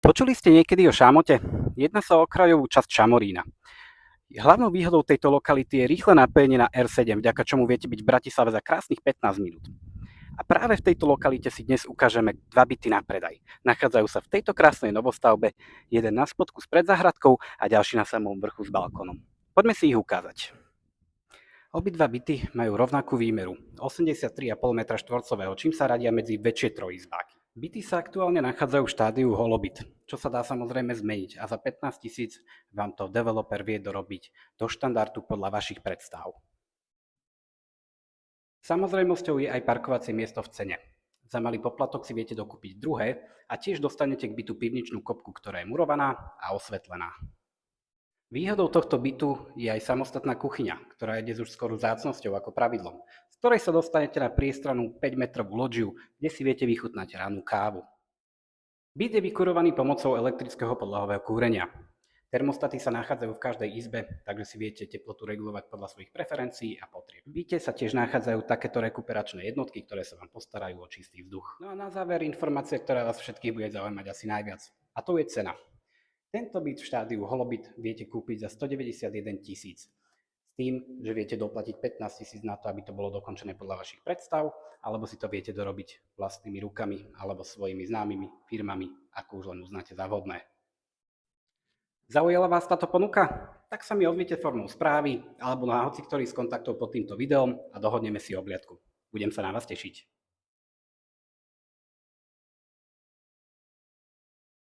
Počuli ste niekedy o Šamote? Jedná sa o okrajovú časť Šamorína. Hlavnou výhodou tejto lokality je rýchle napojenie na R7, vďaka čomu viete byť v Bratislave za krásnych 15 minút. A práve v tejto lokalite si dnes ukážeme dva byty na predaj. Nachádzajú sa v tejto krásnej novostavbe, jeden na spodku s predzahradkou a ďalší na samom vrchu s balkónom. Poďme si ich ukázať. Obidva byty majú rovnakú výmeru, 83,5 m2, čím sa radia medzi väčšie trojizbáky. Byty sa aktuálne nachádzajú v štádiu holobyt, čo sa dá samozrejme zmeniť a za 15 000 vám to developer vie dorobiť do štandardu podľa vašich predstav. Samozrejmosťou je aj parkovacie miesto v cene. Za malý poplatok si viete dokúpiť druhé a tiež dostanete k bytu pivničnú kopku, ktorá je murovaná a osvetlená. Výhodou tohto bytu je aj samostatná kuchyňa, ktorá je dnes už skoro vzácnosťou ako pravidlom, z ktorej sa dostanete na priestranú 5-metrovú loďiu, kde si viete vychutnať rannú kávu. Byt je vykurovaný pomocou elektrického podlahového kúrenia. Termostaty sa nachádzajú v každej izbe, takže si viete teplotu regulovať podľa svojich preferencií a potrieb. V byte sa tiež nachádzajú takéto rekuperačné jednotky, ktoré sa vám postarajú o čistý vzduch. No a na záver informácia, ktorá vás všetkých bude zaujímať asi najviac. A to je cena. Tento byt v štádiu holobyt viete kúpiť za 191 000. S tým, že viete doplatiť 15 000 na to, aby to bolo dokončené podľa vašich predstav, alebo si to viete dorobiť vlastnými rukami alebo svojimi známymi firmami, ako už len uznáte za vhodné. Zaujala vás táto ponuka? Tak sa mi ozvite formou správy alebo na hociktorý z kontaktov pod týmto videom a dohodneme si obliadku. Budem sa na vás tešiť.